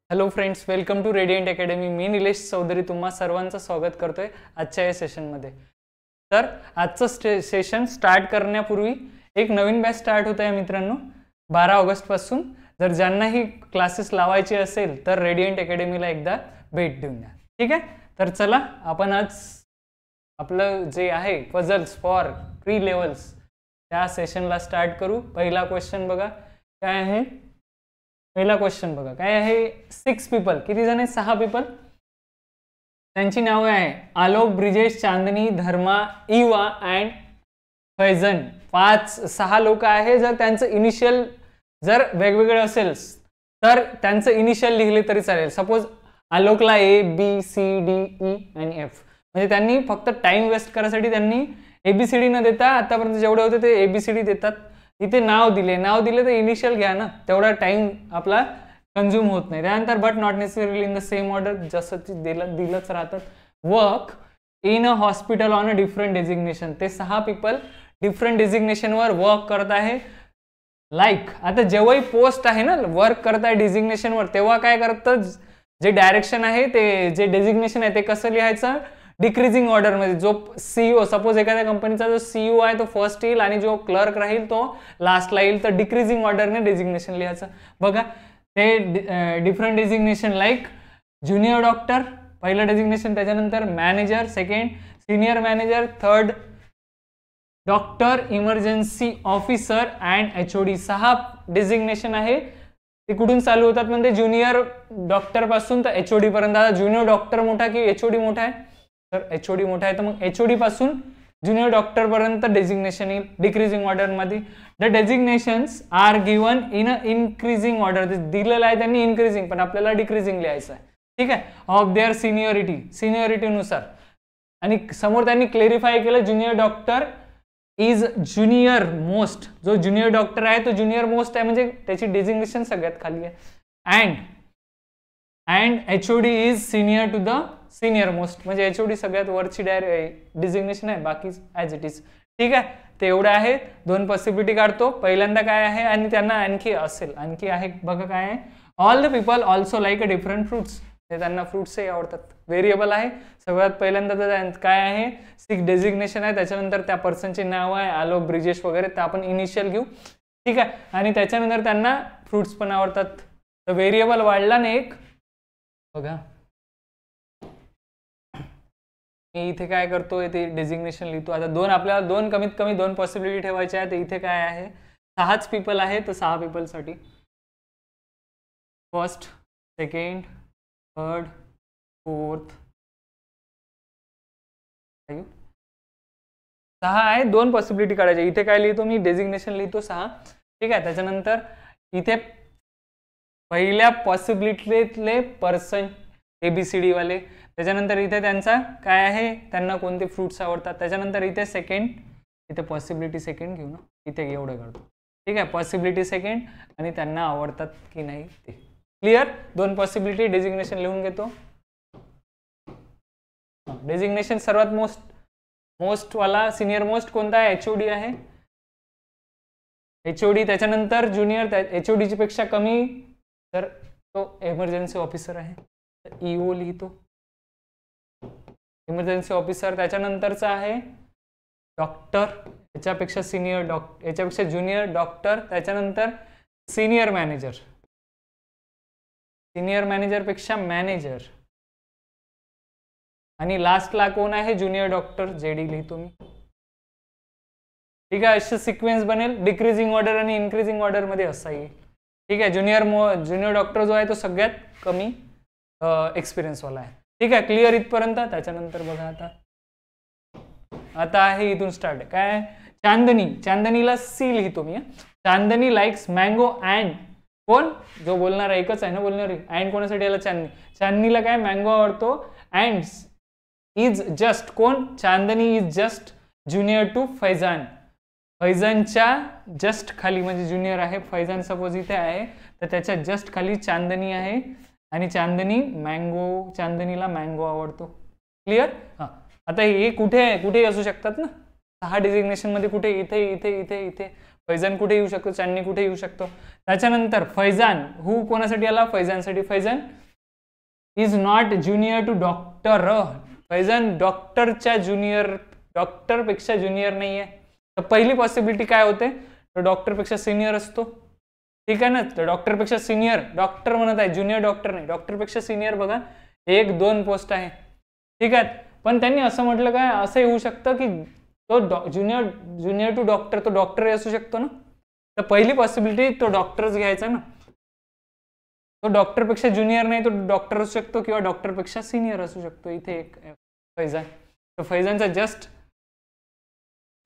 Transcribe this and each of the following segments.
Hello friends, welcome to radiant academy. मी निलेश चौधरी तुम्हा सर्वांचं स्वागत करतोय आजच्या या सेशनमध्ये. तर आजचं सेशन स्टार्ट करण्यापूर्वी एक नवीन बॅच स्टार्ट होत आहे मित्रांनो, 12 ऑगस्टपासून. जर ज्यांनाही क्लासेस लावायचे असेल तर रेडियंट अकॅडमीला एकदा भेट देऊन द्या. ठीक आहे, तर चला आपण आज आपलं जे आहे पझल्स फॉर प्री लेवल्स त्या सेशनला स्टार्ट करू. पहिला क्वेश्चन बघा काय आहे. पहिला क्वेश्चन बघा काय आहे. 6 पीपल, किती जण आहेत? 6 पीपल. त्यांची नावे आहे आलोक, ब्रिजेश, चांदनी, धर्मा, इवा अँड फैजन. 6 लोक आहे. जर त्यांचं इनिशियल जर वेगवेगळे असेल तर त्यांचं इनिशियल लिहिले तरी चालेल. सपोज आलोकला ABCDE आणि F, म्हणजे त्यांनी फक्त टाइम वेस्ट करायसाठी त्यांनी ABCD न देता आतापर्यंत जेवढे होते ते ABCD देतात. इथे नाव दिले तर इनिशियल घ्या ना, तेवढा टाइम आपला कंझ्युम होत नाही. त्यानंतर but not necessarily in the same order, जसं दिलंच राहतात. Work in a hospital on a different designation. ते 6 पीपल डिफरंट डेझिग्नेशनवर वर्क करत आहे. लाईक आता जेव्हाही पोस्ट आहे ना, वर्क करत आहे डेझिग्नेशनवर, तेव्हा काय करतं, जे डायरेक्शन आहे ते जे डेझिग्नेशन आहे ते कसं लिहायचं, डिक्रीजिंग ऑर्डर मध्ये. जो सीईओ, सपोज एखाद्या कंपनीचा जो सीईओ आहे तो फर्स्ट येईल आणि जो क्लर्क राहील तो लास्टला येईल, तर डिक्रीजिंग ऑर्डरने डेझिग्नेशन लिहायचं. बघा ते different designation like junior doctor पहिलं डेझिग्नेशन, त्याच्यानंतर manager second, senior manager third, doctor, emergency officer and HOD. 6 designation आहे. ते कुठून चालू होतात म्हणजे ज्युनियर डॉक्टर पासून तर HOD पर्यंत. आता ज्युनियर डॉक्टर मोठा की HOD मोठा आहे, तर HOD मोठा आहे, तर मग HOD पासून ज्युनियर डॉक्टर पर्यंत डेझिग्नेशन येईल डिक्रीजिंग ऑर्डर मध्ये. The designations are given in a increasing order. दिलेलं आहे त्यांनी इनक्रीजिंग, पण आपल्याला डिक्रीजिंग लिहायचं आहे. ठीक आहे, ऑफ देअर सिनियरिटीनुसार. आणि समोर त्यांनी क्लेरिफाय केलं junior doctor is junior most. जो ज्युनियर डॉक्टर आहे तो ज्युनियर मोस्ट आहे, म्हणजे त्याची डेझिग्नेशन सगळ्यात खाली आहे. And HOD is senior to the senior most, म्हणजे HOD सगळ्यात वरची डेझिग्नेशन आहे, बाकी ॲज इट इज. ठीक आहे, ते एवढं आहे. 2 पॉसिबिलिटी काढतो. पहिल्यांदा काय आहे आणि त्यांना आणखी आहे बघा काय आहे. All the people also like a different fruits. त्यांना फ्रुट्सही आवडतात. व्हेरिएबल आहे. सगळ्यात पहिल्यांदा तर काय आहे, 6 डेझिग्नेशन आहे, त्याच्यानंतर त्या पर्सनचे नाव आहे आलोक, ब्रिजेश वगैरे, तर आपण इनिशियल घेऊ. ठीक आहे, आणि त्याच्यानंतर त्यांना फ्रुट्स पण आवडतात. तर व्हेरिएबल वाढला ना एक. बघा मी इथे काय करतोय ते डेझिग्नेशन लिहितो. आता आपल्याला कमीत कमी 2 पॉसिबिलिटी ठेवायचे आहेत. इथे काय आहे, 6च पीपल आहे, तर 6 पीपलसाठी फर्स्ट, सेकंड, थर्ड, फोर्थ, 6 आहे. 2 पॉसिबिलिटी काढायचे. इथे काय लिहितो मी, डेझिग्नेशन लिहितो 6. ठीक आहे, त्याच्यानंतर इथे पहिल्या पॉसिबिलिटीतले पर्सन ABCD वाले, त्याच्यानंतर इथे त्यांचा काय आहे, त्यांना कोणते फ्रुट्स आवडतात, त्याच्यानंतर इथे सेकंड, इथे पॉसिबिलिटी सेकंड घेऊ ना, इथे एवढं करतो. ठीक आहे, पॉसिबिलिटी सेकंड आणि त्यांना आवडतात की नाही ते. क्लिअर. 2 पॉसिबिलिटी, डेझिग्नेशन लिहून घेतो. डेझिग्नेशन सर्वात मोस्ट वाला सिनियर मोस्ट कोणता आहे, HOD आहे. HOD, त्याच्यानंतर ज्युनियर HOD ची पेक्षा कमी तर तो इमर्जन्सी ऑफिसर आहे, तर EO लिहितो, इमर्जन्सी ऑफिसर. त्याच्यानंतरचा आहे डॉक्टर, याच्यापेक्षा सिनियर डॉक्टर, याच्यापेक्षा ज्युनियर डॉक्टर, त्याच्यानंतर सिनियर मॅनेजर, सिनियर मॅनेजर पेक्षा मॅनेजर, आणि लास्टला कोण आहे, ज्युनियर डॉक्टर, JD लिहितो मी. ठीक आहे, असे सिक्वेन्स बनेल. डिक्रीजिंग ऑर्डर आणि इन्क्रीजिंग ऑर्डर मध्ये असा येईल. ठीक आहे, ज्युनियर डॉक्टर जो आहे तो सगळ्यात कमी एक्सपिरियन्स वाला आहे. ठीक आहे, क्लिअर इथपर्यंत. त्याच्यानंतर बघा आता आहे इथून स्टार्ट आहे काय, चांदनीला C लिहितो मी. चांदनी लाईक्स मँगो अँड, कोण जो बोलणार एकच आहे ना बोलणार, अँड कोणासाठी आला, चांदनीला काय मँगो आवडतो. अँड इज जस्ट, कोण, Chandni is just junior to Faizan. फैजानच्या जस्ट खाली, म्हणजे ज्युनियर आहे, फैजान सपोज इथे आहे तर त्याच्या जस्ट खाली चांदनी आहे, आणि चांदनीला मँगो आवडतो. क्लिअर. आता हे कुठे असू शकतात ना, 6 डेझिग्नेशन मध्ये, कुठे, इथे, फैजान कुठे येऊ शकतो, चांदनी कुठे येऊ शकतो. त्याच्यानंतर फैजान हू कोणासाठी आला, फैजानसाठी. Faizan is not junior to doctor. Faizan डॉक्टरच्या ज्युनियर, डॉक्टरपेक्षा ज्युनियर नाही आहे. तर पहिली पॉसिबिलिटी काय होते, तो डॉक्टरपेक्षा सिनियर असतो. ठीक आहे ना. तर डॉक्टरपेक्षा सिनियर, डॉक्टर म्हणत आहे, ज्युनियर डॉक्टर नाही, डॉक्टरपेक्षा सिनियर बघा 1-2 पोस्ट आहे. ठीक आहे. पण त्यांनी असं म्हटलं काय, असं येऊ शकतं की तो ज्युनियर टू डॉक्टर, तो डॉक्टर असू शकतो ना. तर पहिली पॉसिबिलिटी तो डॉक्टरच घ्यायचा ना. तो डॉक्टरपेक्षा ज्युनियर नाही, तो डॉक्टर असू शकतो किंवा डॉक्टरपेक्षा सिनियर असू शकतो. इथे एक फैजान. तर फैजानचा जस्ट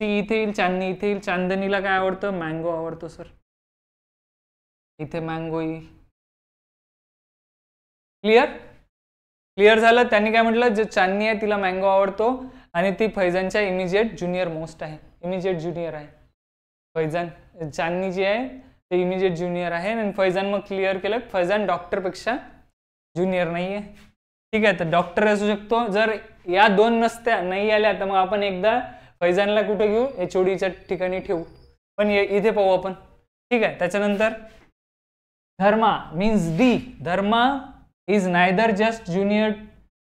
ती इथे येईल, चांदनी इथे येईल. चांदनीला काय आवडतं, मँगो आवडतो सर. इथे मँगो येईल. क्लिअर झालं. त्यांनी काय म्हटलं, जे चांदनी आहे तिला मँगो आवडतो आणि ती फैजानच्या इमिजिएट ज्युनियर मोस्ट आहे, इमिजिएट ज्युनियर आहे. फैजान, चांदनी जी आहे ते इमिजिएट ज्युनियर आहे. आणि फैजान मग क्लिअर केलं, फैजान डॉक्टरपेक्षा ज्युनियर नाही आहे. ठीक आहे. तर डॉक्टर असू शकतो. जर या दोन नाही आल्या तर मग आपण एकदा फैजानला कुठे घेऊ, HODच्या ठिकाणी ठेवू. पण इथे पाहू आपण. ठीक आहे. त्याच्यानंतर Dharma means D. Dharma is neither just junior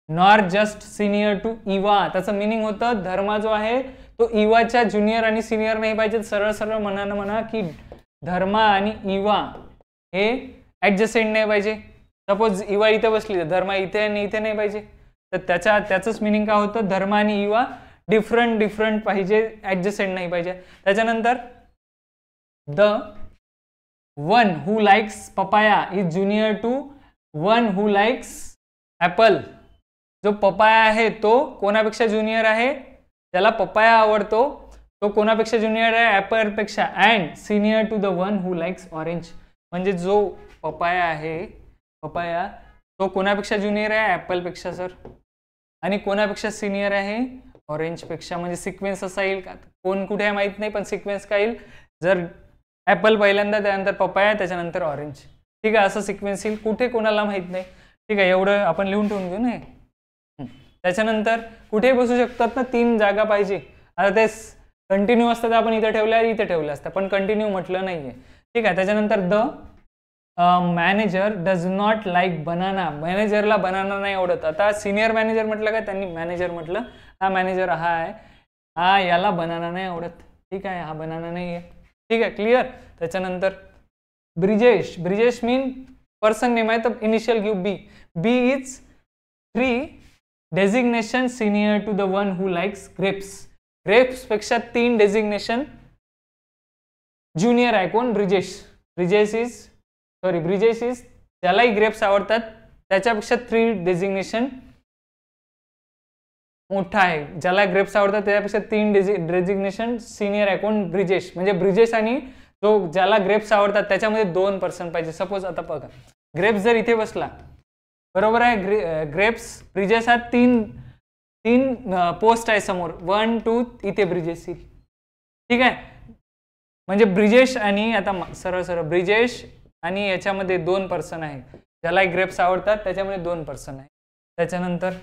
nor just senior to Eva. त्याचं मिनिंग होतं, धर्मा जो आहे तो इवाच्या ज्युनियर आणि सिनियर नाही पाहिजे. सरळ सरळ म्हणा की धर्मा आणि इवा हे ऍडजसेंट नाही पाहिजे. सपोज इवा इथे बसली तर धर्मा इथे आणि इथे नाही पाहिजे. तर त्याचंच मिनिंग काय होतं, धर्मा आणि इवा डिफरंट पाहिजे, ऍडजसेंट नाही पाहिजे. त्याच्यानंतर the one who likes papaya is junior to one who likes apple. जो पपाया आहे तो कोणापेक्षा ज्युनियर आहे, त्याला पपाया आवडतो, तो कोणापेक्षा ज्युनियर आहे, ऍपलपेक्षा. And senior to the one who likes orange. म्हणजे जो पपाया आहे, पपाया तो कोणापेक्षा ज्युनियर आहे, ऍपलपेक्षा सर. आणि कोणापेक्षा सिनियर आहे, ऑरेंजपेक्षा. म्हणजे सिक्वेन्स असा येईल का, कोण कुठे आहे माहित नाही, पण सिक्वेन्स काय येईल, जर ऍपल पहिल्यांदा, त्यानंतर पपाया, त्याच्यानंतर ऑरेंज. ठीक आहे. असं सिक्वेन्स येईल, कुठे कोणाला माहित नाही. ठीक आहे. एवढं आपण लिहून ठेवून घेऊ ना. त्याच्यानंतर कुठे बसू शकतात ना, 3 जागा पाहिजे. आता ते कंटिन्यू असतात, आपण इथे ठेवल्या असतात, पण कंटिन्यू म्हटलं नाहीये. ठीक आहे. त्याच्यानंतर the manager does not like banana. मॅनेजरला बनाना नाही आवडत. आता सिनियर मॅनेजर म्हटलं का, त्यांनी मॅनेजर म्हटलं, हा मॅनेजर हा आहे, हा याला बनाना नाही आवडत. ठीक आहे. हा बनाना नाही आहे. ठीक आहे. क्लिअर. त्याच्यानंतर ब्रिजेश मीन पर्सन नेम आहे, तर इनिशियल घेऊ B. B is 3 designation senior to the one who likes grapes. Grapes पेक्षा 3 डेझिग्नेशन ज्युनियर आहे. कोण, ब्रिजेश इज त्यालाही ग्रेप्स आवडतात, त्याच्यापेक्षा 3 डेझिग्नेशन मोठा आहे. ज्याला ग्रेप्स आवडतात त्याच्यापेक्षा 3 डेझिग्नेशन सिनियर आहे. कोण, ब्रिजेश. म्हणजे ब्रिजेश आणि जो ज्याला ग्रेप्स आवडतात त्याच्यामध्ये 2 पर्सन पाहिजे. सपोज आता बघा, ग्रेप्स जर इथे बसला, बरोबर आहे, ग्रेप्स, ब्रिजेश हा 3 पोस्ट आहे समोर, 1 2 इथे ब्रिजेश येईल. ठीक आहे. म्हणजे ब्रिजेश आणि आता सरळ ब्रिजेश आणि याच्यामध्ये 2 पर्सन आहे. ज्याला ग्रेप्स आवडतात त्याच्यामध्ये 2 पर्सन आहे. त्याच्यानंतर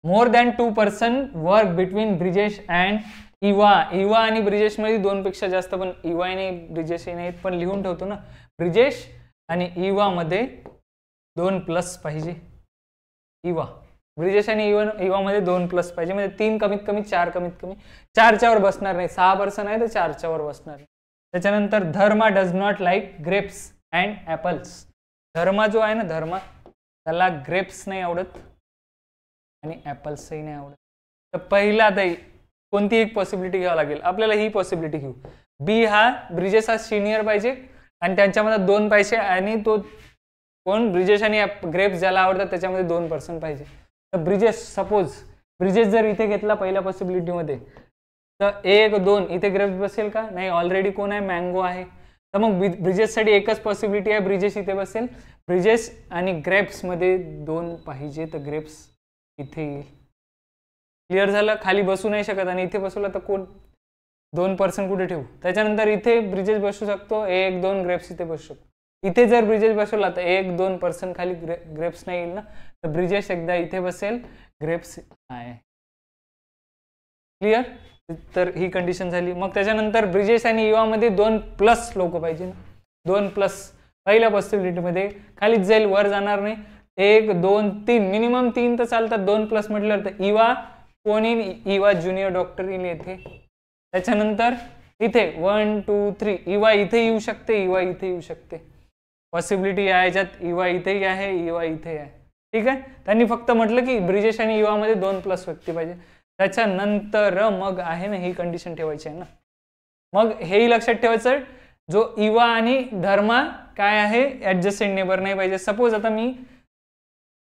more than 2 person work between Brijesh and Eva. Eva आणि ब्रिजेश मध्ये 2 पेक्षा जास्त, पण इवा नाही ब्रिजेशही नाहीत, पण लिहून ठेवतो ना. ब्रिजेश आणि इवा मध्ये 2 प्लस पाहिजे. ब्रिजेश आणि इवा मध्ये 2 प्लस पाहिजे. म्हणजे 3 कमीत कमी, 4 कमीत कमी. 4च्या वर बसणार नाही. 6 पर्सन आहे तर 4च्या वर बसणार नाही. त्याच्यानंतर Dharma does not like grapes and apples. Dharma जो आहे ना, धर्मा, त्याला ग्रेप्स नाही आवडत आणि ऍपल्सही नाही आवडत. तर पहिला आता कोणती एक पॉसिबिलिटी घ्यावी लागेल आपल्याला. ही पॉसिबिलिटी घेऊ. बी हा ब्रिजेश हा सिनियर पाहिजे आणि त्यांच्यामध्ये 2 पाहिजे, आणि तो कोण, ब्रिजेश आणि ग्रेप्स ज्याला आवडतात त्याच्यामध्ये 2 पर्सन पाहिजे. तर ब्रिजेश, सपोज ब्रिजेश जर इथे घेतला पहिल्या पॉसिबिलिटीमध्ये, तर 1 2 इथे ग्रेप्स बसेल का, नाही, ऑलरेडी कोण आहे, मँगो आहे. तर मग ब्रिजेशसाठी एकच पॉसिबिलिटी आहे, ब्रिजेश इथे बसेल. ब्रिजेश आणि ग्रेप्स मध्ये 2 पाहिजे, तर ग्रेप्स इथे येईल. क्लिअर झालं. खाली बसू नाही शकत, आणि इथे बसवला तर कोण, 2 पर्सन कुठे ठेवू. त्याच्यानंतर इथे ब्रिजेश बसू शकतो, 1 2 ग्रेप्स इथे बसू शकतो. इथे जर ब्रिजेश बसवला तर 1 2 पर्सन खाली ग्रेप्स नाही येईल ना. तर ब्रिजेश एकदा इथे बसेल, ग्रेप्स आहे. क्लिअर. तर ही कंडिशन झाली. मग त्याच्यानंतर ब्रिजेश आणि युवामध्ये 2+ लोक पाहिजे ना, 2+. पहिल्या पॉसिबिलिटीमध्ये खालीच जाईल, वर जाणार नाही. 1 2 3 मिनिमम 3 तर चालतात. 2+ म्हटलं तर इवा कोण येईल, इवा ज्युनियर डॉक्टर येईल येथे. त्याच्यानंतर इथे 1 2 3 इवा इथे येऊ शकते, इवा इथे येऊ शकते. पॉसिबिलिटी याच्यात इवा इथेही आहे, इवा इथे आहे. ठीक आहे. त्यांनी फक्त म्हटलं की ब्रिजेश आणि युवामध्ये 2+ व्यक्ती पाहिजे. त्याच्यानंतर मग आहे ना, ही कंडिशन ठेवायची आहे ना. मग हेही लक्षात ठेवायचं, जो इवा आणि धर्मा काय आहे, ऍडजस्टेंट नेबर नाही पाहिजे. सपोज आता मी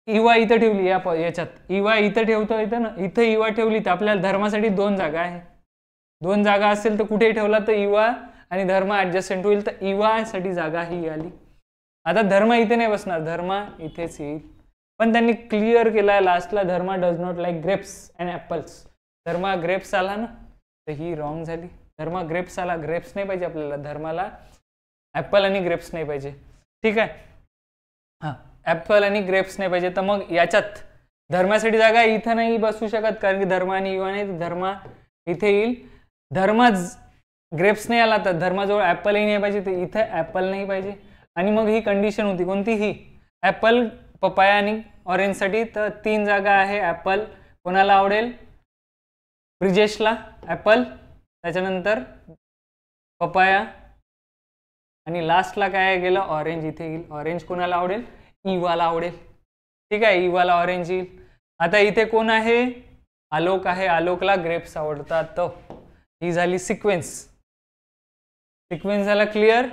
इवा इथं ठेवली, याच्यात इवा इथं ठेवतो, इथं ना, इथं इवा ठेवली तर आपल्याला धर्मासाठी 2 जागा आहे. 2 जागा असेल तर कुठेही ठेवला तर इवा आणि धर्मा ऍडजस्टेंट होईल, तर इवा साठी जागा ही आली. आता धर्मा इथे नाही बसणार, धर्मा इथेच येईल. पण त्यांनी क्लिअर केलाय लास्टला, Dharma does not like grapes and apples. Dharma grapes आला ना, तर ही रॉंग झाली. धर्मा ग्रेप्स आला, ग्रेप्स नाही पाहिजे आपल्याला, धर्माला ऍपल आणि ग्रेप्स नाही पाहिजे. ठीक आहे. हा, ऍपल आणि ग्रेप्स नाही पाहिजे. तर मग याच्यात धर्मासाठी जागा इथं नाही बसू शकत, कारण की धर्मा आणि युवा नाही. धर्मा इथे येईल. धर्मा ग्रेप्स नाही आला तर धर्माजवळ ऍपलही नाही पाहिजे, तर इथे ऍपल नाही पाहिजे. आणि मग ही कंडिशन होती कोणती, ही ऍपल, पपाया आणि ऑरेंजसाठी. तर 3 जागा आहे. ऍपल कोणाला आवडेल, ब्रिजेशला ऍपल, त्याच्यानंतर पपाया, आणि लास्टला काय गेलं, ऑरेंज इथे येईल. ऑरेंज कोणाला आवडेल, इवाला आवडेल. ठीक आहे, इवाला ऑरेंज येईल. आता इथे कोण आहे, आलोक आहे. आलोकला ग्रेप्स आवडतात. तर ही झाली सिक्वेन्स. सिक्वेन्स झाला क्लिअर.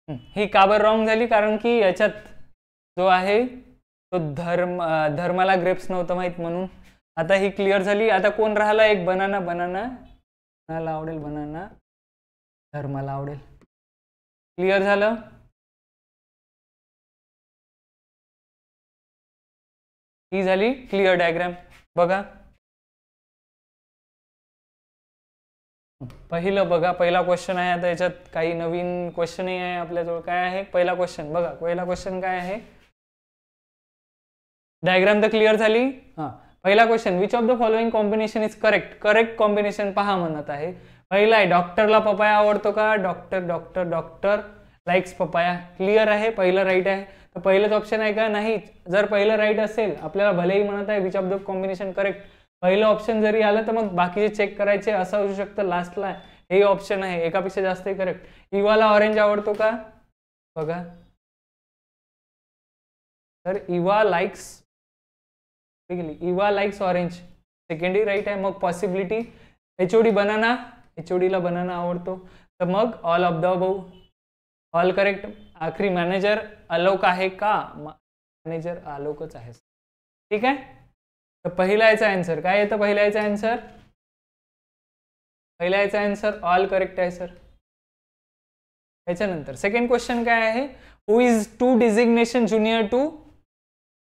ही का बरं रॉंग झाली, कारण की याच्यात जो आहे तो धर्माला ग्रेप्स नव्हतं माहित म्हणून. आता ही क्लिअर झाली. आता कोण राहिला, एक बनाना. बनाना कोणाला आवडेल, बनाना धर्माला आवडेल. क्लिअर झालं. ही झाली क्लिअर डायग्राम. बघा पहिलं, बघा पहिला क्वेश्चन आहे. आता याच्यात काही नवीन क्वेश्चनही आहे आपल्याजवळ. काय आहे पहिला क्वेश्चन, बघा पहिला क्वेश्चन काय आहे. डायग्राम तर क्लिअर झाली. हा, पहिला question, which of the following combination is correct. Correct combination पहा म्हणत आहे. पहिला आहे, डॉक्टरला पपाया आवडतो का, doctor doctor doctor likes papaya. Clear आहे, पहिलं राईट आहे. तर पहिलंच ऑप्शन आहे का, नाही. जर पहिलं राईट असेल, आपल्याला भलेही म्हणत आहे which of the combination correct, पहिलं ऑप्शन जरी आलं तर मग बाकीचे चेक करायचे. असं असू शकतं लास्टला हे ऑप्शन आहे, एकापेक्षा जास्तही करेक्ट. इवाला ऑरेंज आवडतो का, बघा. तर Eva likes, Eva likes orange, secondary right आहे. मग पॉसिबिलिटी, एचओडी बनाना, एचओडीला बनाना आवडतो. तर मग all of the above, all correct. आखरी मॅनेजर आलोक आहे का, मॅनेजर आलोकच आहे. ठीक आहे. तर पहिला याचा आन्सर काय येतं, पहिला याचा आन्सर, पहिला याचा आन्सर ऑल करेक्ट आहे सर. त्याच्यानंतर सेकंड क्वेश्चन काय आहे, who is two designation junior to.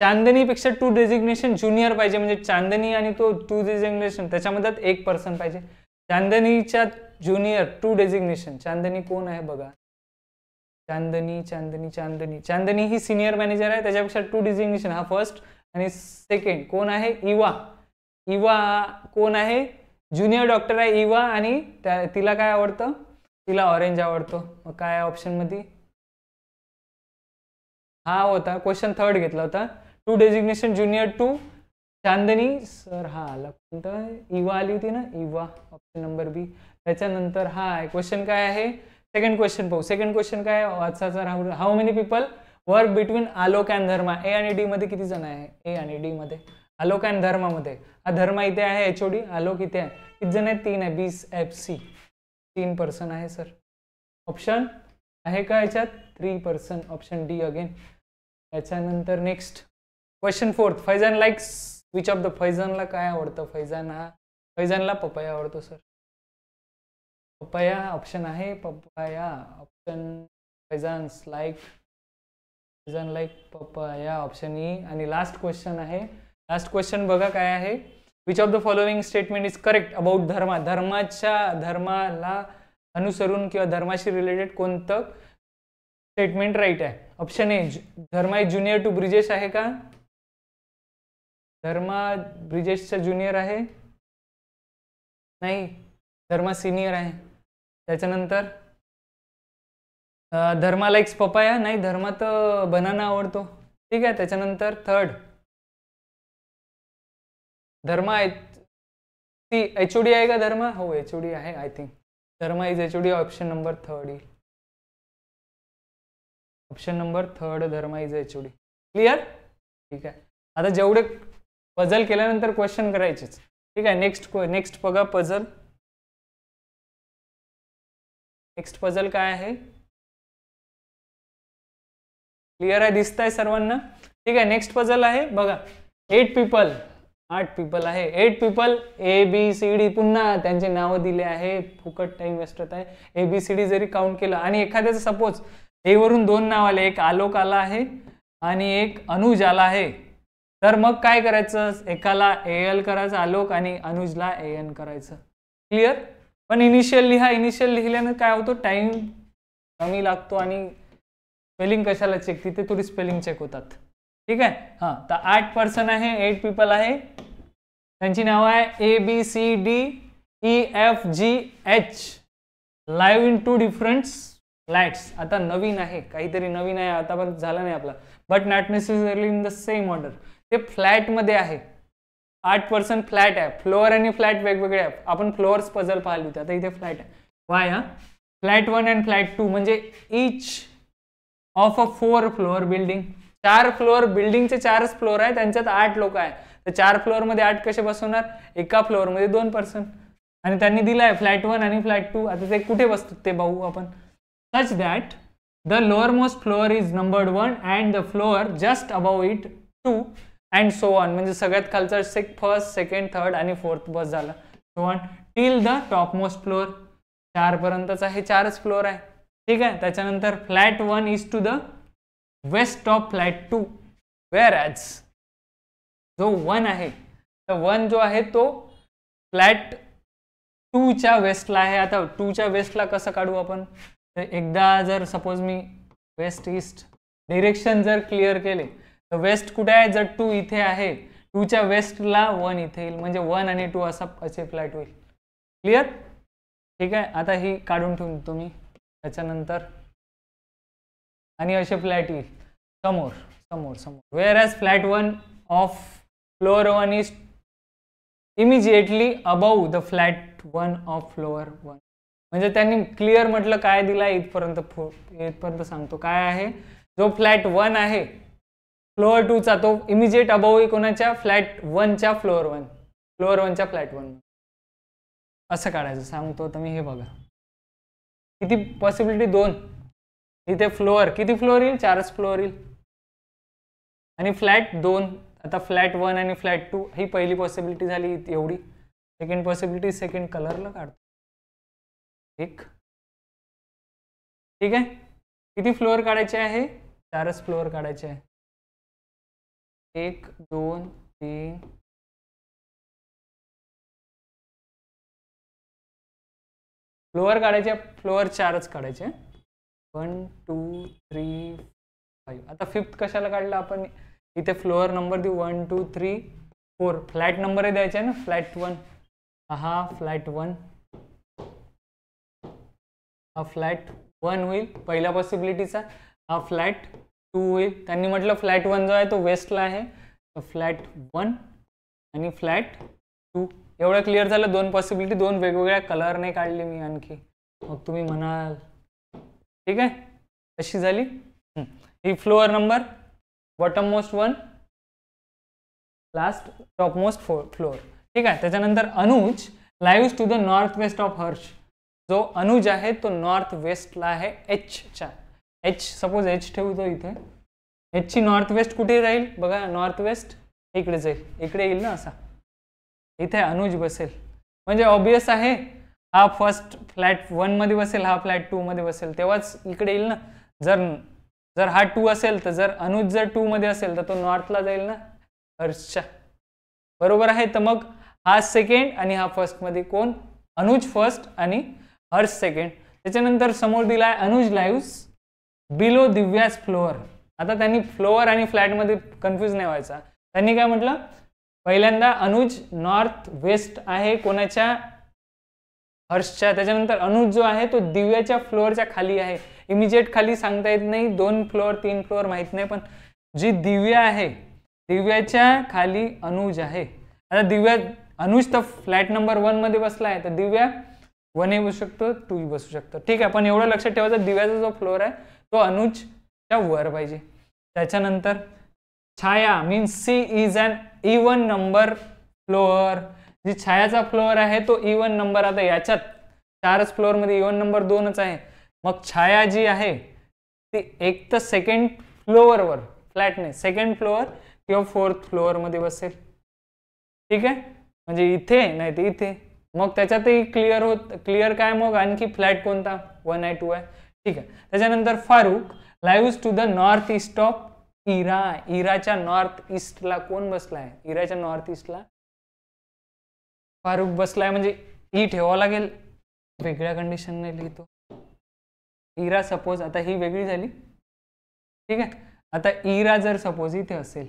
चांदनीपेक्षा टू डिझिग्नेशन ज्युनियर पाहिजे, म्हणजे चांदनी आणि तो टू डिझिग्नेशन त्याच्यामध्ये एक पर्सन पाहिजे. चांदनीच्या ज्युनियर टू डेझिग्नेशन, चांदनी कोण आहे बघा, चांदनी चांदनी चांदनी चांदनी ही सिनियर मॅनेजर आहे, त्याच्यापेक्षा टू डिझिग्नेशन हा फर्स्ट. आणि सेकंड कोण आहे, इवा. इवा कोण आहे, ज्युनियर डॉक्टर आहे इवा, आणि तिला काय आवडतं, तिला ऑरेंज आवडतो. मग काय ऑप्शन मध्ये हा होता, क्वेश्चन थर्ड घेतला होता. To designation junior to Chandni sir, हा आला कोणता, इवा आली होती ना, इवा, ऑप्शन नंबर बी. त्याच्यानंतर हा आहे क्वेश्चन काय आहे, सेकंड क्वेश्चन पाहू. सेकंड क्वेश्चन काय वाचायचा Rahul, how many people work between Alok and Dharma. A आणि डी मध्ये किती जण आहे, ए आणि डी मध्ये, आलोक अँड धर्मा मध्ये. हा धर्मा इथे आहे, एचओडी, आलोक इथे आहे. किती जण आहेत, 3 आहे, BFC 3 पर्सन आहे सर. ऑप्शन आहे का याच्यात, 3 पर्सन, ऑप्शन डी अगेन. त्याच्यानंतर next question fourth, Faizan likes which of the. फैजानला काय आवडतं, फैजानला पपाया आवडतो सर. पपाया ऑप्शन आहे, papaya option, Faizan like papaya, option E. आणि लास्ट क्वेश्चन आहे, लास्ट क्वेश्चन बघा काय आहे, which of the following statement is correct about Dharma. धर्माला अनुसरून किंवा धर्माशी रिलेटेड कोणतं स्टेटमेंट राईट आहे. Option A, Dharma is junior to Brijesh आहे का, धर्मा ब्रिजेशचा ज्युनियर आहे. नाही, धर्मा सिनियर आहे. त्याच्यानंतर धर्मा लाईक्स पपाया, नाही, धर्मा तर बनाना आवडतो. ठीक आहे. त्याच्यानंतर थर्ड धर्मा ती HOD आहे का धर्मा? हो, HOD आहे I think. Dharma is HOD. Option number third येईल. Option number third Dharma is HOD. Clear? ठीक आहे. आता जेवढे पझल केल्यानंतर क्वेश्चन करायचेच. ठीक आहे. नेक्स्ट बघा पझल. नेक्स्ट पझल काय आहे? क्लिअर आहे, दिसत आहे सर्वांना? ठीक आहे. नेक्स्ट पझल आहे बघा. 8 पीपल, 8 पीपल आहे. 8 पीपल ABCD, पुन्हा त्यांचे नाव दिले आहे. फुकट टाइम वेस्ट होत आहे. ABCD जरी काउंट केलं आणि एखाद्याचं सपोज A वरून 2 नाव आले, एक आलोक आला आहे आणि एक अनुज आला आहे, तर मग काय करायचं? एकाला AL करायचं आलोक आणि अनुजला AN करायचं. क्लिअर? पण इनिशियल लिहा. इनिशियल लिहिल्यानं काय होतं? टाइम कमी लागतो आणि स्पेलिंग कशाला चेक? तिथे थोडी स्पेलिंग चेक होतात. ठीक आहे. हां, तर 8 पर्सन आहे, 8 पीपल आहे. त्यांची नाव आहे ABCDEFGH. Live in 2 different flats. आता नवीन आहे, काहीतरी नवीन आहे, आता पण झाला नाही आपला. But not necessarily in the same order. ते फ्लॅटमध्ये आहे. 8 पर्सन फ्लॅट आहे. फ्लोअर आणि फ्लॅट वेगवेगळे आहे. आपण फ्लोअर्स पझल पाहिली होती, आता इथे फ्लॅट आहे. वाय? फ्लॅट 1 अँड फ्लॅट 2 म्हणजे each of a 4 floor building. 4 floor बिल्डिंगचे 4च फ्लोअर आहे, त्यांच्यात 8 लोक आहे. तर 4 फ्लोअर मध्ये 8 कसे बसवणार? एका फ्लोअर मध्ये 2 पर्सन. आणि त्यांनी दिलाय फ्लॅट 1 आणि फ्लॅट 2. आता ते कुठे बसतात ते पाहू आपण. Such that the lower most floor is numbered 1 and the floor just above it 2 and so on. म्हणजे सगळ्यात खालचा फर्स्ट, सेकंड, थर्ड आणि फोर्थ बस झाला. So on till the top most floor. 4 पर्यंतचा हे 4च फ्लोअर आहे. ठीक आहे. त्याच्यानंतर flat 1 is to the west of flat 2, whereas जो 1 आहे, तर 1 जो आहे तो फ्लॅट 2च्या वेस्टला आहे. आता 2च्या वेस्टला कसं काढू आपण? तर एकदा जर सपोज मी वेस्ट ईस्ट डिरेक्शन जर क्लिअर केले, तर वेस्ट कुठे आहे? जर 2 इथे आहे, 2च्या वेस्टला 1 इथे येईल, म्हणजे 1 आणि 2 असे फ्लॅट होईल. क्लिअर? ठीक आहे. आता ही काढून ठेवून तुम्ही. त्याच्यानंतर आणि असे फ्लॅट येईल समोर समोर समोर. Whereas flat 1 of floor 1 is immediately above the flat 1 of floor 1. म्हणजे त्यांनी क्लिअर म्हटलं काय दिला इथपर्यंत सांगतो. काय आहे? जो फ्लॅट 1 आहे फ्लोअर 2चा, तो इमिजिएट अबाव कोणाच्या? फ्लॅट 1च्या फ्लोअर 1, फ्लोअर 1च्या फ्लॅट 1. असं काढायचं सांगतो तुम्ही. हे बघा किती पॉसिबिलिटी? 2. इथे फ्लोअर किती फ्लोअर येईल? 4च फ्लोअर येईल. आणि फ्लॅट 2. आता फ्लॅट 1 आणि फ्लॅट 2 ही पहिली पॉसिबिलिटी झाली एवढी. सेकंड पॉसिबिलिटी सेकंड कलरला काढतो. 1. ठीक आहे. किती फ्लोअर काढायचे आहे? 4च फ्लोअर काढायचे आहे. 1 2 3 फ्लोअर काढायचे. फ्लोअर 4च काढायचे. 1 2 3 5. आता 5th कशाला काढला आपण? इथे फ्लोअर नंबर देऊ 1 2 3 4. फ्लॅट नंबर द्यायचे आहे ना. फ्लॅट 1 हा फ्लॅट 1, हा फ्लॅट 1 होईल पहिल्या पॉसिबिलिटीचा. हा फ्लॅट 2 होईल. त्यांनी म्हटलं फ्लॅट 1 जो आहे तो वेस्टला आहे, तर फ्लॅट 1 आणि फ्लॅट 2. एवढं क्लिअर झालं. 2 पॉसिबिलिटी 2 वेगवेगळ्या कलरने काढली मी आणखी. मग तुम्ही म्हणाल ठीक आहे कशी झाली? ही floor number bottom most 1, last top most floor. ठीक आहे. त्याच्यानंतर Anuj lives to the north west of Harsh. जो अनुज आहे तो नॉर्थ वेस्टला आहे Hच्या. H सपोज H ठेवतो इथे. Hची नॉर्थ वेस्ट कुठे राहील? बघा नॉर्थ वेस्ट इकडे जाईल, इकडे येईल ना असा. इथे अनुज बसेल. म्हणजे ऑब्वियस आहे हा फर्स्ट फ्लॅट 1 मध्ये बसेल, हा फ्लॅट 2 मध्ये बसेल, तेव्हाच इकडे येईल ना. जर हा 2 असेल तर जर अनुज जर 2 मध्ये असेल तर तो नॉर्थला जाईल ना हर्षच्या. बरोबर आहे. तर मग हा सेकंड आणि हा फर्स्ट मध्ये कोण? अनुज फर्स्ट आणि हर्ष सेकंड. त्याच्यानंतर समोर दिलाय Anuj lives below Divya's floor. आता त्यांनी फ्लोअर आणि फ्लॅट मध्ये कन्फ्युज नाही व्हायचा. त्यांनी काय म्हटलं? पहिल्यांदा अनुज नॉर्थ वेस्ट आहे कोणाच्या? हर्षच्या. त्याच्यानंतर अनुज जो आहे तो दिव्याच्या फ्लोअरच्या खाली आहे. इमिजिएट खाली सांगता येत नाही, 2 फ्लोअर 3 फ्लोअर माहित नाही, पण जी दिव्या आहे दिव्याच्या खाली अनुज आहे. आता दिव्या अनुज तर फ्लॅट नंबर 1 मध्ये बसला आहे, तर दिव्या 1 बसू शकतो, 2 बसू शकतो. ठीक आहे, पण एवढं लक्षात ठेवायचं दिव्याचा जो फ्लोअर आहे तो अनुजच्या वर पाहिजे. त्याच्यानंतर Chhaya means C is an even number floor. जी छायाचा फ्लोअर आहे तो इवन नंबर. आता याच्यात 4च फ्लोअर मध्ये इवन नंबर 2च आहे, मग छाया जी आहे ती एक तर सेकंड फ्लोअरवर फ्लॅट नाही, सेकंड फ्लोअर किंवा 4th फ्लोअर मध्ये बसेल. ठीक आहे, म्हणजे इथे नाही ते इथे. मग त्याच्यातही क्लिअर काय, मग आणखी फ्लॅट कोणता 1 आहे 2 आहे. ठीक आहे. त्याच्यानंतर Farooq lives to the north east of Ira. इराच्या नॉर्थ ईस्टला कोण बसलाय? इराच्या नॉर्थ ईस्टला फारुक बसलाय, म्हणजे ई ठेवावं लागेल, वेगळ्या कंडिशनने लिहितो. इरा सपोज आता ही वेगळी झाली. ठीक आहे, आता इरा जर सपोज इथे असेल,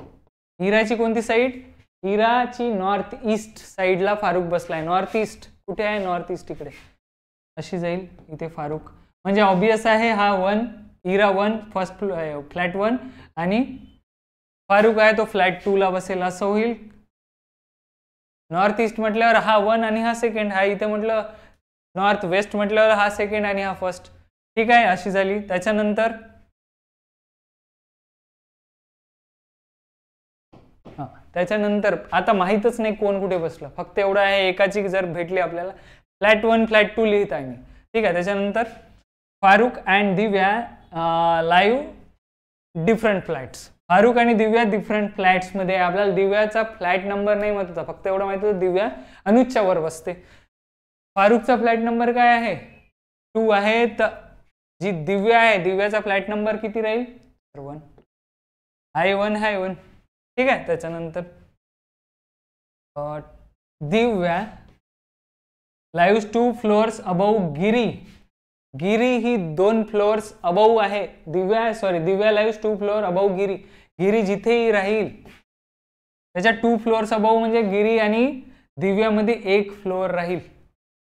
इराची कोणती साईड? इराची नॉर्थ ईस्ट साईडला फारुक बसलाय. नॉर्थ ईस्ट कुठे आहे? नॉर्थ ईस्ट इकडे अशी जाईल इथे फारुक. म्हणजे ऑब्वियस आहे हा 1, इरा 1 फर्स्ट फ्लॅट 1 आणि फारुक आहे तो फ्लॅट 2 ला बसेल, असं होईल. नॉर्थ ईस्ट म्हटल्यावर हा 1 आणि हा सेकंड, हा इथे म्हटलं नॉर्थ वेस्ट म्हटल्यावर हा सेकंड आणि हा फर्स्ट. ठीक आहे, अशी झाली. त्याच्यानंतर त्याच्यानंतर आता माहीतच नाही कोण कुठे बसलं, फक्त एवढं आहे एकाची जर भेटली आपल्याला फ्लॅट 1 फ्लॅट 2 लिहित आहे मी. ठीक आहे. त्याच्यानंतर Farooq and Divya live different flats. Farooq आणि दिव्या डिफरंट फ्लॅट्स मध्ये. आपल्याला दिव्याचा फ्लॅट नंबर नाही माहित होता, फक्त एवढं माहित होतं दिव्या अनुजच्या वर बसते. फारुकचा फ्लॅट नंबर काय आहे? 2 आहे. तर जी दिव्या आहे दिव्याचा फ्लॅट नंबर किती राहील? 1 आहे. 1 आहे 1. ठीक आहे. त्याच्यानंतर दिव्या लाईव्स 2 फ्लोअर्स अबव गिरी. गिरी ही 2 फ्लोअर्स अबव आहे. दिव्या लाईव्स 2 फ्लोअर अबव गिरी. गिरी जिथेही राहील त्याच्या 2 फ्लोअर्स अबव म्हणजे गिरी आणि दिव्यामध्ये 1 फ्लोअर राहील.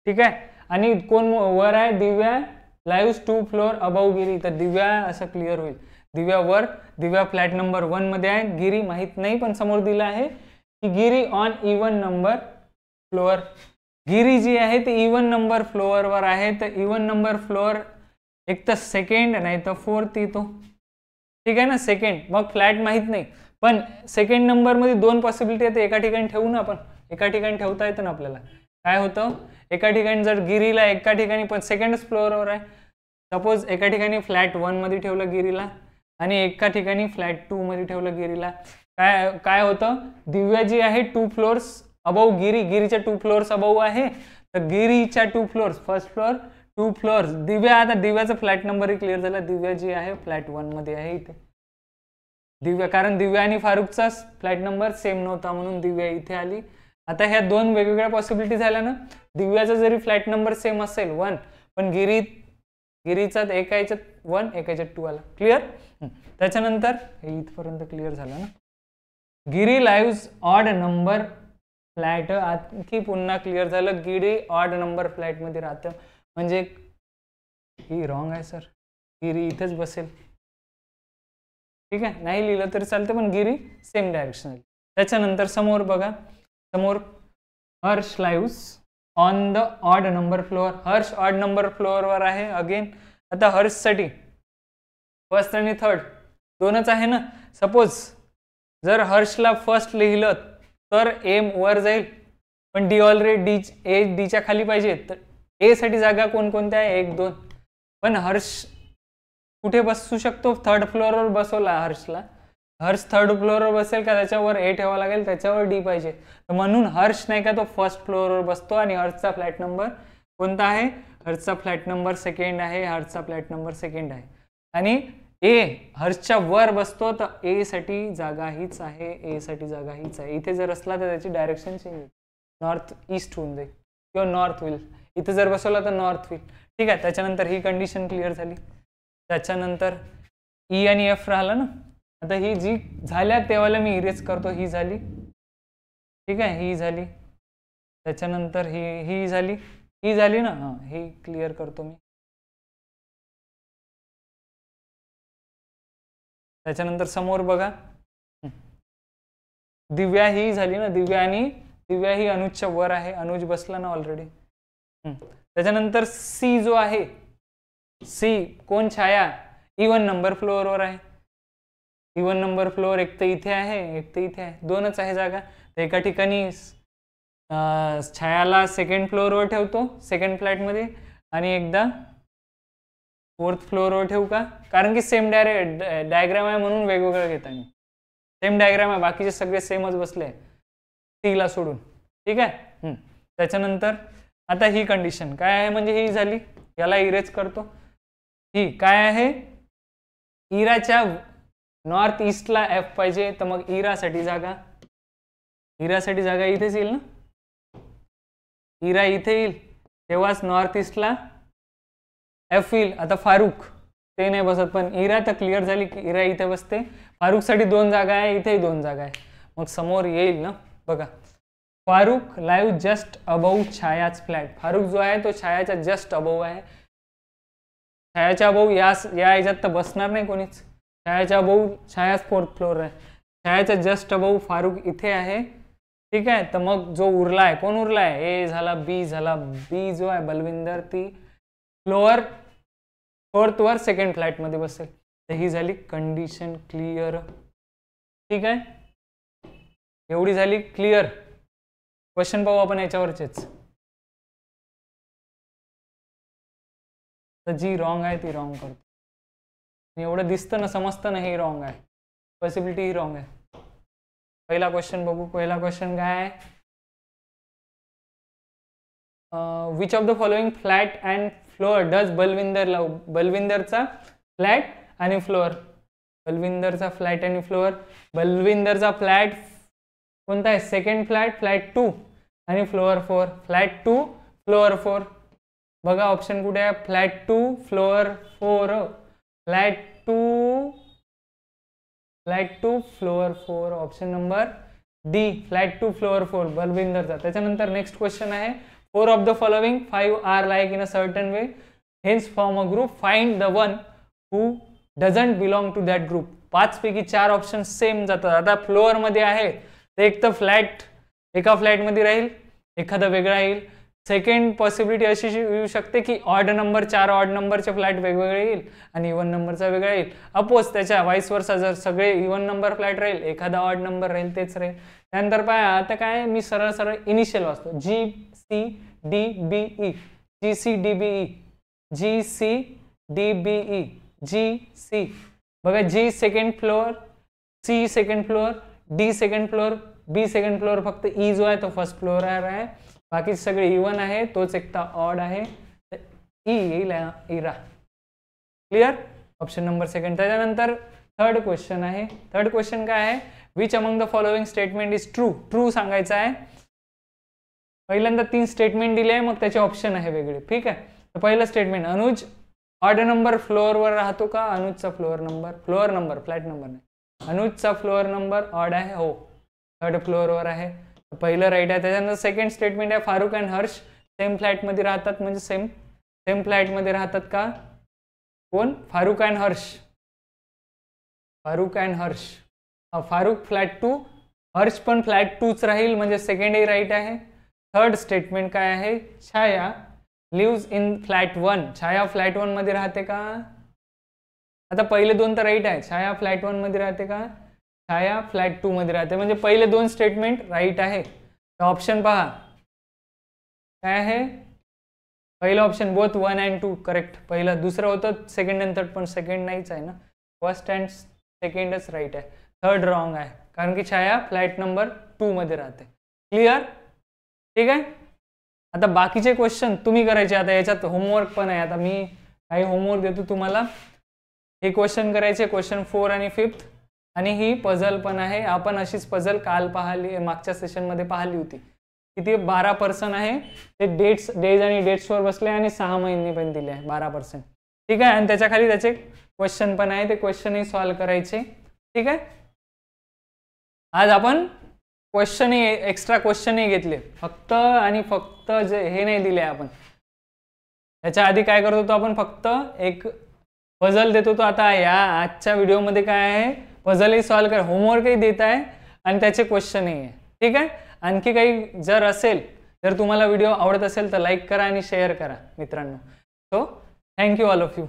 ठीक आहे. आणि कोण वर आहे? दिव्या लाईव्स 2 फ्लोअर अबव गिरी. तर दिव्या असं क्लिअर होईल. दिव्या वर, दिव्या फ्लॅट नंबर 1 मध्ये आहे. गिरी माहित नाही, पण समोर दिलं आहे की गिरी on even number floor. Giri ji आहे ती इवन नंबर फ्लोअर वर आहे. तर इवन नंबर फ्लोअर एक तर सेकंड नाही तर 4th येतो. ठीक आहे ना, सेकंड. मग फ्लॅट माहित नाही, पण सेकंड नंबर मध्ये 2 पॉसिबिलिटी आहेत. एका ठिकाणी ठेवू ना आपण, एका ठिकाणी ठेवता येतं ना आपल्याला. काय होतं, एका ठिकाणी जर गिरीला एका ठिकाणी पण सेकंड फ्लोअरवर आहे, सपोज एका ठिकाणी फ्लॅट 1 मध्ये ठेवलं गिरीला आणि एका ठिकाणी फ्लॅट 2 मध्ये ठेवलं गिरीला, काय होतं, दिव्या जी आहे 2 फ्लोअर्स अबव गिरी, गिरीच्या 2 फ्लोअर्स अबव आहे. तर गिरीच्या 2 फ्लोअर्स, फर्स्ट फ्लोअर 2 फ्लोअर्स. दिव्या, आता दिव्याचा फ्लॅट नंबरही क्लिअर झाला. दिव्या जी आहे फ्लॅट 1 मध्ये आहे इथे. दिव्या, कारण दिव्या आणि फारुकचा फ्लॅट नंबर सेम नव्हता म्हणून दिव्या इथे आली. आता ह्या 2 वेगवेगळ्या पॉसिबिलिटी झाल्या ना. दिव्याचा जरी फ्लॅट नंबर सेम असेल 1, पण गिरीचा एका याच्यात 1 एका याच्यात 2 आला. क्लिअर. त्याच्यानंतर हे इथपर्यंत क्लिअर झालं ना. गिरी लाईव्स ऑड नंबर फ्लॅट. आणखी पुन्हा क्लिअर झालं, गिरी ऑड नंबर फ्लॅट मध्ये राहतं. म्हणजे ही रॉंग आहे सर, गिरी इथेच बसेल. ठीक आहे, नाही लिहिलं तरी चालतं, पण गिरी सेम डायरेक्शन. त्याच्यानंतर समोर बघा, समोर Harsh lives on the odd number floor. Harsh odd number फ्लोअरवर आहे अगेन. आता हर्षसाठी फर्स्ट आणि थर्ड 2च आहे ना. सपोज जर हर्षला फर्स्ट लिहिलं तर एम वर जाईल, पण डी ऑलरेडी डीच्या खाली पाहिजे. तर ए साठी जागा कोणकोणत्या आहे? 1 2. पण हर्ष कुठे बसू शकतो? 3rd फ्लोअरवर बसवला हर्षला. हर्ष 3rd फ्लोअरवर बसेल का? त्याच्यावर ए ठेवावं लागेल, त्याच्यावर डी पाहिजे. तर म्हणून हर्ष नाही का तो फर्स्ट फ्लोअरवर बसतो. आणि हर्षचा फ्लॅट नंबर कोणता आहे? हर्षचा फ्लॅट नंबर सेकंड आहे. हर्षचा फ्लॅट नंबर सेकंड आहे. आणि ए हर्षच्या वर बसतो, तर ए साठी जागा हीच आहे. ए साठी जागा हीच आहे. इथे जर असला तर त्याची डायरेक्शन चेंज होईल, नॉर्थ ईस्ट होऊन जाईल किंवा नॉर्थ होईल. इथे जर बसवला तर नॉर्थ होईल. ठीक आहे. त्याच्यानंतर ही कंडिशन क्लिअर झाली. त्याच्यानंतर ई आणि एफ राहिला ना. आता ही जी झाल्या तेव्हा मी इरेज करतो. ही झाली. ठीक आहे, ही झाली. त्याच्यानंतर ही झाली. ही झाली ना, हा हे क्लिअर करतो मी. त्याच्यानंतर समोर बघा, दिव्या ही झाली ना, दिव्या ही अनुजच्या वर आहे, अनुज बसला ना ऑलरेडी. त्याच्यानंतर सी जो आहे, सी कोण, छाया, इवन नंबर फ्लोअरवर आहे. इवन नंबर फ्लोअर एक तर इथे आहे, एक तर इथे आहे, दोनच आहे जागा. एका ठिकाणी छायाला सेकंड फ्लोअरवर ठेवतो, सेकंड फ्लॅटमध्ये, आणि एकदा फोर्थ फ्लोअरवर ठेवू का, कारण की सेम डायग्राम आहे म्हणून वेगवेगळं घेता मी. सेम डायग्राम आहे, बाकीचे सगळे सेमच बसले टीला सोडून. ठीक आहे. त्याच्यानंतर आता ही कंडिशन काय आहे, म्हणजे ही झाली, याला इरेज करतो. ही काय आहे, इराच्या नॉर्थ ईस्टला एफ पाहिजे, तर मग इरासाठी जागा इथेच येईल ना, इरा इथे येईल, तेव्हाच नॉर्थ ईस्टला एफ येईल. आता फारुख ते नाही बसत, पण इरा तर क्लिअर झाली की इरा इथे बसते. फारुखसाठी 2 जागा आहे, इथेही 2 जागा आहे, मग समोर येईल ना. बघा, फारुख लाईव्ह जस्ट अबव छायाच फ्लॅट. फारुख जो आहे तो छायाच्या जस्ट अबव आहे. छायाच्या अबव या ह्याच्यात तर बसणार नाही कोणीच. छायाच्या अबव छायाच 4th फ्लोअर आहे, छायाच्या जस्ट अबव फारुख इथे आहे. ठीक आहे. तर मग जो उरला आहे, कोण उरला आहे, ए झाला, बी झाला. बी जो आहे बलविंदर, ती फ्लोअर 4th वर सेकंड फ्लॅट मध्ये बसेल. तर ही झाली कंडिशन क्लिअर. ठीक आहे, एवढी झाली क्लिअर. क्वेश्चन पाहू आपण याच्यावरचेच. तर जी रॉंग आहे ती रॉंग करतो. एवढं दिसतं ना, समजतं ना, ही रॉंग आहे, पॉसिबिलिटी ही रॉंग आहे. पहिला क्वेश्चन बघू. पहिला क्वेश्चन काय आहे, which of the following flat and floor does Balwinder love. बलविंदरचा फ्लॅट आणि फ्लोअर, बलविंदरचा फ्लॅट आणि फ्लोअर. बलविंदरचा फ्लॅट कोणता आहे, सेकंड फ्लॅट, फ्लॅट 2 आणि फ्लोअर 4. Flat 2 floor 4. बघा ऑप्शन कुठे आहे, flat 2 floor 4, flat 2 floor 4. Option number D, flat 2 floor 4 बलविंदरचा. त्याच्यानंतर नेक्स्ट क्वेश्चन आहे, 4 of the following 5 are like in a certain way, hence form a group, find the one who doesn't belong to that group. 5 पैकी 4 option same जातात. आता floor मध्ये आहे तर एक तर फ्लॅट एका फ्लॅट मध्ये राहील, एखादा वेगळा येईल. सेकंड पॉसिबिलिटी अशी येऊ शकते की ऑड नंबर, 4 ऑड नंबरचे फ्लॅट वेगवेगळे येईल आणि इवन नंबरचा वेगळा येईल. अपोज त्याच्या वाईस वर्सा, जर सगळे इवन नंबर फ्लॅट राहील, एखादा ऑड नंबर राहील, तेच राहील. त्यानंतर पाहा, आता काय, मी सरळ सरळ इनिशियल वाचतो, GCDBE, GCDBE, GCDBE, GC. बघा, G second floor, C second floor, D second floor, B second floor. फक्त E जो आहे तो फर्स्ट फ्लोअर आहे, बाकी सगळे इवन आहे, तोच एकटा ऑड आहे. तर E येईल Ira. Clear, option number second. त्याच्यानंतर थर्ड क्वेश्चन आहे. थर्ड क्वेश्चन काय आहे, which among the following statement is true. True सांगायचं आहे. पहिल्यांदा 3 स्टेटमेंट दिले आहे, मग त्याचे ऑप्शन आहे वेगळे. ठीक आहे. तर पहिलं स्टेटमेंट, अनुज ऑड नंबर फ्लोअरवर राहतो का. अनुजचा फ्लोअर नंबर फ्लॅट नंबर नाही, अनुजचा फ्लोअर नंबर ऑड आहे, हो, 3rd फ्लोअरवर आहे. पहिलं राईट आहे. त्याच्यानंतर सेकंड स्टेटमेंट आहे, फारुख अँड हर्ष सेम फ्लॅटमध्ये राहतात, म्हणजे सेम फ्लॅटमध्ये राहतात का. कोण, फारुख अँड हर्ष. फारुख फ्लॅट 2, हर्ष पण फ्लॅट 2च राहील, म्हणजे सेकंडही राईट आहे. थर्ड स्टेटमेंट काय आहे, Chhaya lives in flat 1. Chhaya flat 1 मध्ये राहते का. आता पहिले 2 तर राईट आहे. छाया फ्लॅट 1 मध्ये राहते का, छाया फ्लॅट 2 मध्ये राहते, म्हणजे पहिले 2 स्टेटमेंट राईट आहे. तर ऑप्शन पहा काय आहे, पहिलं ऑप्शन बोथ 1 and 2 करेक्ट. पहिलं, दुसरं होतं सेकंड अँड थर्ड, पण सेकंड नाहीच आहे ना, फर्स्ट अँड सेकंडच राईट आहे. थर्ड रॉंग आहे, कारण की छाया फ्लॅट नंबर 2 मध्ये राहते. क्लिअर, ठीक आहे. आता बाकीचे क्वेश्चन तुम्ही करायचे. आता याच्यात होमवर्क पण आहे. आता मी काही होमवर्क देतो तुम्हाला. हे क्वेश्चन करायचे, क्वेश्चन 4 आणि 5th, आणि ही पझल पण आहे. आपण अशीच पझल काल पाहिली, मागच्या सेशनमध्ये पाहिली होती. किती 12% आहे. ते डेज आणि डेट्सवर बसले आणि 6 महिने पण दिले आहे 12%. ठीक आहे. आणि त्याच्या खाली त्याचे क्वेश्चन पण आहे, ते क्वेश्चनही सॉल्व्ह करायचे. ठीक आहे. आज आपण क्वेश्चन एक्स्ट्रा क्वेश्चनही घेतले, फक्त आणि फक्त जे हे नाही दिले आपण, याच्या आधी काय करत होतो आपण, फक्त एक पझल देत होतो. आता या आजच्या व्हिडिओमध्ये काय आहे, पझलही सॉल्व कर, होमवर्कही देत आहे आणि त्याचे क्वेश्चनही आहे. ठीक आहे. आणखी काही जर असेल, जर तुम्हाला व्हिडिओ आवडत असेल तर लाईक करा आणि शेअर करा मित्रांनो. So thank you all of you.